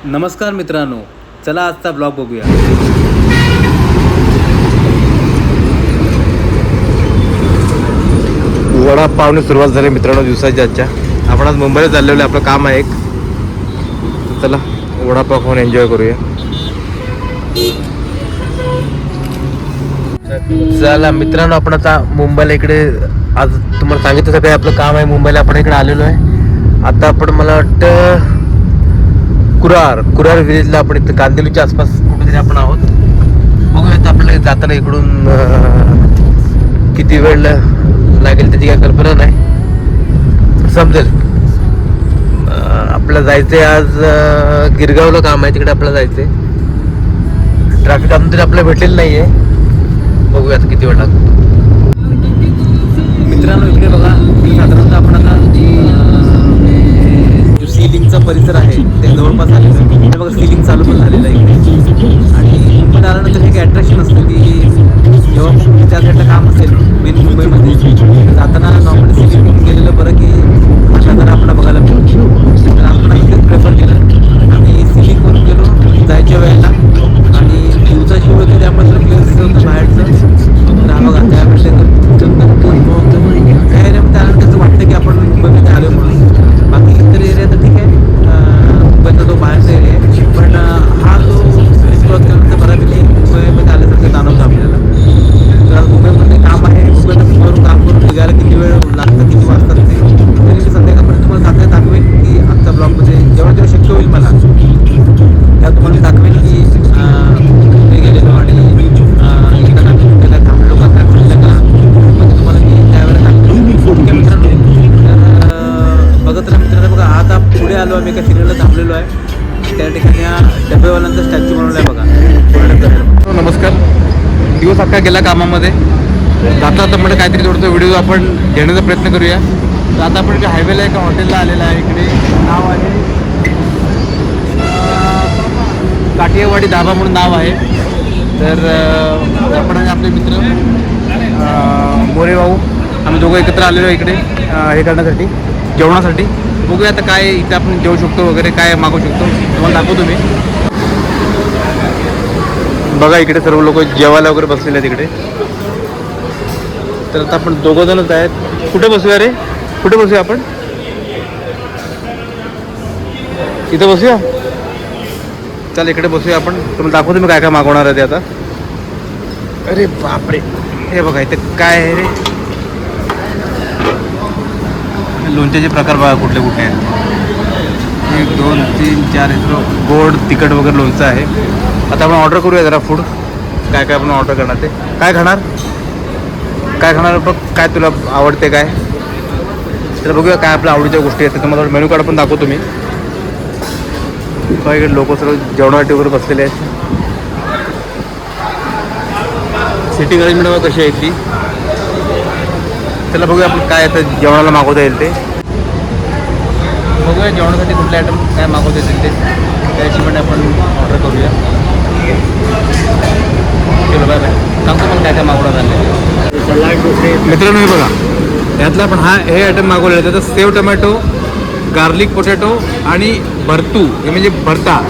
नमस्कार मित्रांनो, चला आजचा ब्लॉग बघूया. वडापावने सुरुवात झाली मित्रांनो दिवसाच्या आजच्या. आपण आज मुंबईला चाललेलो आहे, आपलं काम आहे एक. तर चला वडापाव खाऊन एन्जॉय करूया. चला मित्रांनो, आपण आता मुंबईला इकडे आज तुम्हाला सांगितलं सगळं आपलं काम आहे. मुंबईला आपण इकडे आलेलो आहे. आता आपण मला वाटतं कुरार विलेजला आपण इथं कांदिवलीच्या आसपास कुठेतरी आपण आहोत. बघूयात आपल्याला जाताना इकडून किती वेळ लागेल त्याची काय कल्पना नाही, समजेल. आपल्याला जायचंय आज गिरगावला काम आहे, तिकडे आपल्याला जायचंय. ट्रॅफिक अजून तरी आपल्याला भेटलेलं नाहीये. बघूयात किती वेळ लागतो. मित्रांनो इकडे बघा, साधारणतः आपण आता जो सीलिंगचा परिसर आहे ते जवळपास आलेलं आहे. बघा सीलिंग चालू पण झालेलं आहे इकडे. आणि मुंबईत आल्यानंतर एक अट्रॅक्शन असतं की जेव्हा त्या साईडला काम असेल मेन मुंबईमध्ये जाताना नॉर्मली सीलिंग गेलेलं बरं की हा नजारा आपल्याला बघायला मिळतो. तर आपण इथेच प्रेफर केलं आणि सीलिंग करून गेलो जायच्या वेळेला. आणि दिवसाची वेळ होती त्यामुळे जर प्लेस होतं बाहेरचं. तर हा बघा त्यावेळेस त्यानंतर असं वाटतं की आपण मुंबईमध्ये आलो म्हणून. बाकी इतर एरिया तर ठीक आहे, मुंबईचा जो बाहेरचा एरिया आहे, पण हा जो क्रॉस केल्यानंतर बऱ्यापैकी मुंबईमध्ये आल्यासारखं जाणवतं आपल्याला. तर आज मुंबईमध्ये काम आहे. मुंबईला मुंबईवरून काम करून निघायला किती वेळ लागतं, किती वाजतात ते तरी मी संध्याकाळपर्यंत तुम्हाला दाखवेन की आजच्या ब्लॉगमध्ये जेव्हा जेव्हा शक्य होईल मला तेव्हा तुम्हाला दाखवेन की मी गेलेलो आणि इकडं काय थांबलो का काय म्हणलं का म्हणजे तुम्हाला मी त्यावेळेला दाखवेन. ओके मित्रांनो, तर बघत राहा मित्रांनो. बघा आता पुढे आलो आम्ही एका सिरियलला थांबलेलो आहे. त्या ठिकाणी हा डबेवाल्यांचा स्टॅच्यू बनवला आहे बघा. नमस्कार. दिवस अख्खा गेला कामामध्ये. जाता आता म्हणजे काहीतरी थोडंसं व्हिडिओ आपण घेण्याचा प्रयत्न करूया. तर आता आपण इकडे हायवेला एका हॉटेलला आलेला आहे. इकडे नाव आहे काठियावाडी धाबा म्हणून नाव आहे. तर आपण आणि आपले मित्र मोरे भाऊ आम्ही दोघं एकत्र आलेलो आहे इकडे हे करण्यासाठी, जेवणासाठी. बघूया आता काय इथे आपण जेवू शकतो वगैरे, काय मागवू शकतो तुम्हाला दाखवतो मी. बघा इकडे सर्व लोक जेवायला वगैरे बसलेले आहेत इकडे. तर आता आपण दोघं जणच आहेत. कुठे बसूया रे, कुठे बसूया आपण? इथं बसूया. चल इकडे बसूया आपण. तुम्हाला दाखवतो मी काय काय मागवणार आहे ते आता. अरे बापरे, हे बघा इथे काय आहे रे. लोणच्याचे प्रकार बघा कुठले कुठले आहेत. 1 2 3 4 इथं गोड तिखट वगैरे लोणचं आहे. आता आपण ऑर्डर करूया जरा फूड. काय काय आपण ऑर्डर करणार ते. काय खाणार, काय खाणार बघ, काय तुला आवडते काय. तर बघूया काय आपल्या आवडीच्या गोष्टी आहेत. तुम्हाला मेनू कार्ड पण दाखवतो मी. बघा इकडे लोक सर्व जेवणासाठी वगैरे बसलेले आहेत. सिटिंग अरेंजमेंट कशी आहे ती. त्याला बघूया आपण काय आता जेवणाला मागवता येईल ते. बघूया जेवणासाठी कुठले आयटम काय मागवता येतील ते, त्या हिशोबाने आपण ऑर्डर करूया. चलो बाय बाय. सांगतो पण काय काय मागवणार झाले मित्रांनो. हे बघा यातला आपण हे आयटम मागवलेलं आहे. त्याचं सेव टमॅटो, गार्लिक पोटॅटो आणि भरतू हे म्हणजे भरता,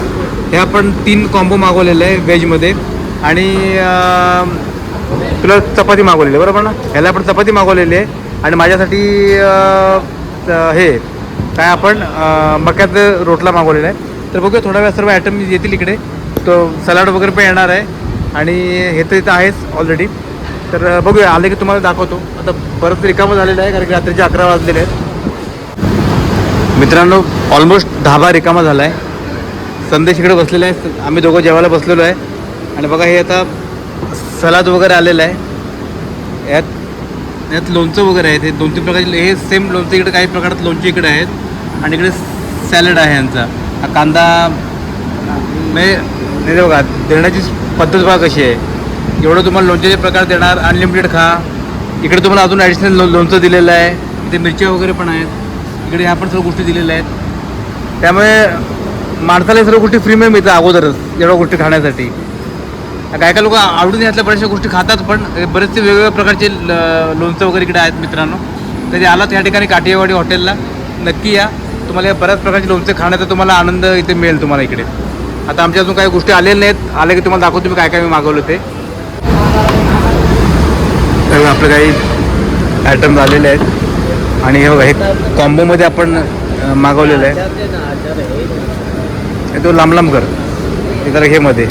हे आपण 3 कॉम्बो मागवलेलं आहे व्हेजमध्ये. आणि तुला चपाती मागवलेली आहे बरोबर ना. ह्याला आपण चपाती मागवलेली आहे. आणि माझ्यासाठी हे काय आपण मक्याचं रोटला मागवलेला आहे. तर बघूया थोड्या वेळा सर्व आयटम येतील इकडे. तो सलाड वगैरे पण येणार आहे. आणि हे तर इथं आहेच ऑलरेडी. तर बघूया आले की तुम्हाला दाखवतो. आता परत रिकामं झालेलं आहे कारण की रात्रीचे 11 वाजलेले आहेत. मित्रांनो ऑलमोस्ट धाबा रिकामा झाला आहे. संदेश इकडे बसलेला आहे, आम्ही दोघं जेवायला बसलेलो आहे. आणि बघा हे आता सलाद वगैरे आलेलं आहे. यात लोणचं वगैरे आहे. ते 2-3 प्रकारचे हे सेम लोणचं इकडे काही प्रकारात लोणचे इकडे आहेत. आणि इकडे सॅलड आहे यांचा. हा कांदा म्हणजे बघा देण्याची पद्धत बघा कशी आहे. एवढं तुम्हाला लोणच्याचे प्रकार देणार, अनलिमिटेड खा. इकडे तुम्हाला अजून ॲडिशनल लोणचं दिलेलं आहे. इथे मिरच्या वगैरे पण आहेत. इकडे ह्या पण सर्व गोष्टी दिलेल्या आहेत. त्यामुळे माणसाला हे सर्व गोष्टी फ्रीमध्ये मिळतं अगोदरच एवढ्या गोष्टी खाण्यासाठी. काय काय लोक आवडून यातल्या बऱ्याचशा गोष्टी खातात, पण बरेचसे वेगवेगळ्या प्रकारचे लोणचं वगैरे इकडे आहेत मित्रांनो. तरी आलात या ठिकाणी काठियावाडी हॉटेलला नक्की या. तुम्हाला बऱ्याच प्रकारचे लोणचे खाण्याचा तुम्हाला आनंद इथे मिळेल तुम्हाला इकडे. आता आमच्या अजून काही गोष्टी आलेल्या नाहीत, आले की तुम्हाला दाखवतो मी काय काय मी मागवलं ते. तर आपले काही आयटम झालेले आहेत आणि हे बघा हे कॉम्बोमध्ये आपण मागवलेलं आहे. हे तो लांब लांब कर हे जरा हे मध्ये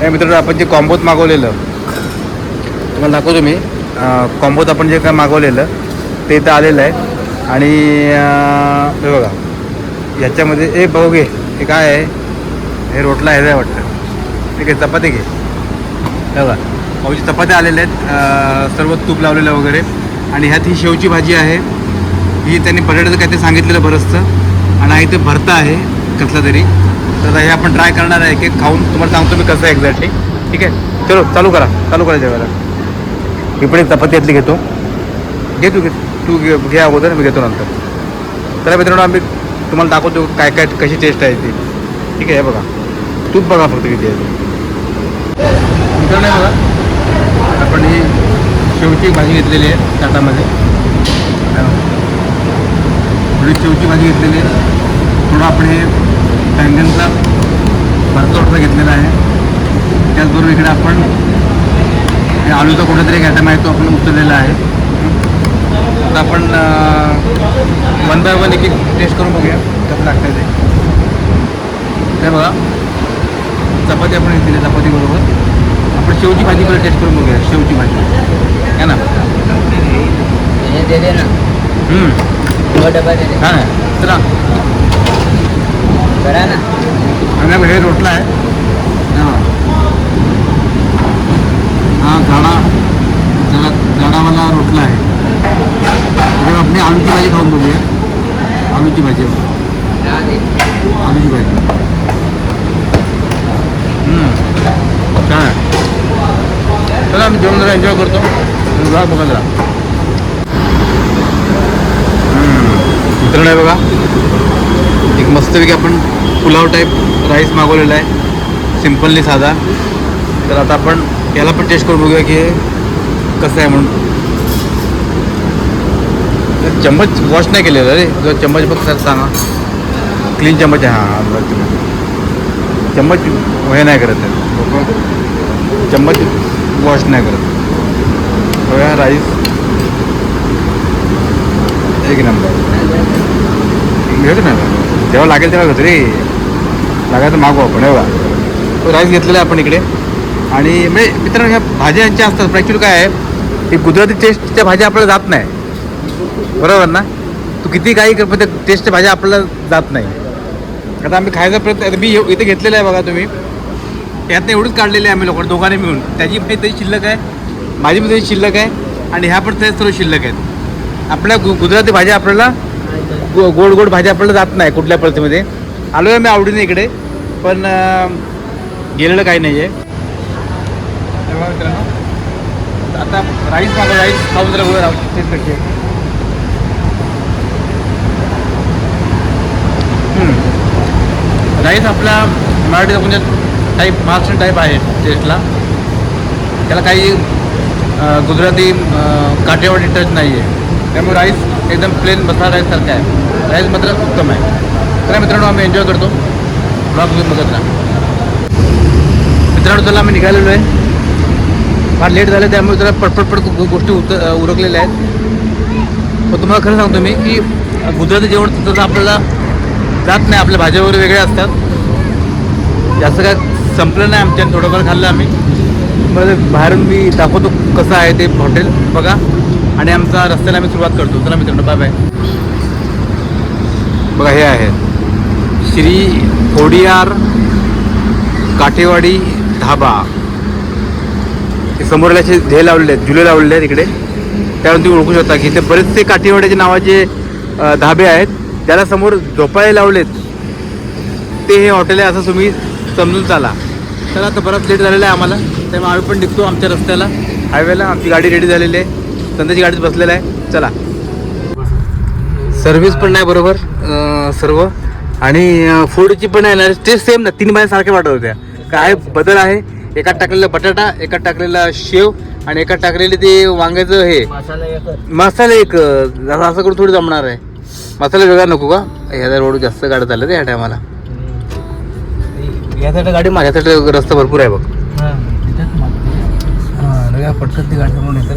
हे मित्रांनो आपण जे कॉम्बोत मागवलेलं तुम्हाला दाखवतो मी. कॉम्बोत आपण जे काय मागवलेलं ते इथं आलेलं आहे आणि हे बघा याच्यामध्ये हे बघू घे हे काय आहे, हे रोटला आहे वाटतं. ठीक आहे, चपाती घे. हे बघा भाऊची चपात्या आलेल्या आहेत, सर्व तूप लावलेलं वगैरे. आणि ह्यात ही शेवची भाजी आहे, ही त्यांनी बटाट्याचं काय ते सांगितलेलं बरंचसं. आणि इथे भरता आहे कसला तरी. तर हे आपण ट्राय करणार आहे की खाऊन तुम्हाला सांगतो मी कसं आहे एक्झॅक्टली. ठीक आहे, चलो चालू करा जेवायला. मी पण एक चपाती यातली घेतो. घे तू घे अगोदर, मी घेतो नंतर. तर मित्रांनो आम्ही तुम्हाला दाखवतो काय काय कशी टेस्ट आहे ती. ठीक आहे, हे बघा तूप बघा फक्त किती आहे मित्रांनो. बघा आपण ही शेवची भाजी घेतलेली आहे ताटामध्ये. थोडी शेवची भाजी घेतलेली आहे, थोडं आपण हे बँगनचा भरता घेतलेला आहे. त्याचबरोबर इकडे आपण हे आलूचा कुठेतरी एक आयटम आहे तो आपण उचललेला आहे. आता आपण वन बाय वन एक एक टेस्ट करून बघूया कसं लागतं ते. हे बघा चपाती आपण घेतली आहे, चपातीबरोबर आपण शेवची भाजी पण टेस्ट करून बघूया. शेवची भाजी आहे ना, दे दे ना, डबा दे दे. हां चला. करा ना. आणि हे रोटला आहे. हां जाडावाला रोटला आहे. तर आपण आलूची भाजी खाऊन बघूया. आलूची भाजी छान आहे. चला आम्ही जेवण जरा एन्जॉय करतो. बघा जरा मित्रांनो बघा एक मस्तपैकी आपण पुलाव टाईप राईस मागवलेला आहे, सिम्पलली साधा. तर आता आपण याला पण टेस्ट करून बघूया की हे कसं आहे म्हणून. चम्मच वॉश नाही केलेलं रे, जो चम्मच बघ सर सांगा क्लीन चम्मच आहे. हां चम्मच हे नाही करत आहे, चम्मच वॉश नाही करत. बघा राईस एक नंबर. घेतो ना जेव्हा लागेल तेव्हा घेतो रे, लागायचं मागू आपण. हे बघा तो राईस घेतलेला आहे आपण इकडे. आणि म्हणजे मित्रांनो ह्या भाज्या यांच्या असतात पण ॲक्च्युली काय आहे की गुजराती टेस्टच्या भाज्या आपल्याला जात नाही, बरोबर ना. तू किती काही कर पण त्या टेस्टच्या भाज्या आपल्याला जात नाही. आता आम्ही खायचा प्रयत्न मी इथे घेतलेला आहे बघा तुम्ही. यातनं एवढंच काढलेलं आहे आम्ही लोक दोघांनी मिळून. त्याची पण तरी शिल्लक आहे, माझी पण तरी शिल्लक आहे आणि ह्या पण त्याच सर्व शिल्लक आहेत. आपल्या गुजराती भाज्या आपल्याला गोड गोड भाज्या आपल्याला जात नाही कुठल्या परिस्थितीमध्ये. आलो आहे मी आवडीने इकडे पण गेलेलं काही नाही आहे. आता राईस मागं राईस खाऊन जरा वर तेच कशी आहे. राईस आपला मराठीचा म्हणजे टाईप महाराष्ट्र टाईप आहे टेस्टला. त्याला काही गुजराती काठेवाडी टच नाही आहे. त्यामुळे राईस एकदम प्लेन मसाला राईससारखा आहे. राईस मात्र उत्तम आहे. तर मित्रांनो आम्ही एन्जॉय करतो. ब्लॉग घेऊन बघत राहा. मित्रांनो चला आम्ही निघालेलो आहे, फार लेट झालं त्यामुळे जरा पटपट गोष्टी उरकलेल्या आहेत. पण तुम्हाला खरं सांगतो मी की गुजराती जेवण तसं आपल्याला जात नाही. आपल्या भाज्या वगैरे वेगळ्या असतात. जास्त काय संपलं नाही आमच्या, थोडंफार खाल्लं आम्ही. मला बाहेरून मी दाखवतो कसं आहे ते हॉटेल बघा आणि आमचा रस्त्याला आम्ही सुरुवात करतो. चला मित्रांनो बाय बाय. बघा हे आहे श्री खोडियार काठेवाडी ढाबा. हे समोरला असे हे लावलेले आहेत, झुले लावलेले आहेत इकडे. त्यावरून तुम्ही ओळखू शकता की इथे बरेचसे काठेवाड्याचे नावाचे धाबे आहेत. त्याला समोर झोपाळे लावलेत ते हे हॉटेल आहे असं तुम्ही समजून चाला. तर आता बराच लेट झालेला आहे आम्हाला, त्यामुळे आम्ही पण निघतो आमच्या रस्त्याला हायवेला. आमची गाडी रेडी झालेली आहे, संध्याची गाडीच बसलेला आहे. चला. सर्व्हिस पण नाही बरोबर सर्व आणि फूडची पण आहे ना टेस्ट सेम ना. 3 भाज्या सारख्या वाटत होत्या. काय बदल आहे, एकात टाकलेला बटाटा, एकात टाकलेला शेव आणि एकात टाकलेले ते वांग्याचं हे मसाला एक मसाला एक. असं करून थोडी जमणार आहे. मसाला वेगळा नको का? ह्या रोड जास्त गाड्या चालल्या त्या टायमाला. या साईड गाडी माझ्या साईड रस्ता भरपूर आहे बघ. हां पटकन ती गाडी समोर येते.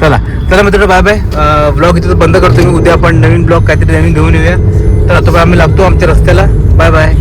चला चला मित्र बाय बाय. ब्लॉग इथं बंद करतो मी. उद्या आपण नवीन ब्लॉग काहीतरी नवीन घेऊन येऊया. तर आता आम्ही लागतो आमच्या रस्त्याला. Bye bye.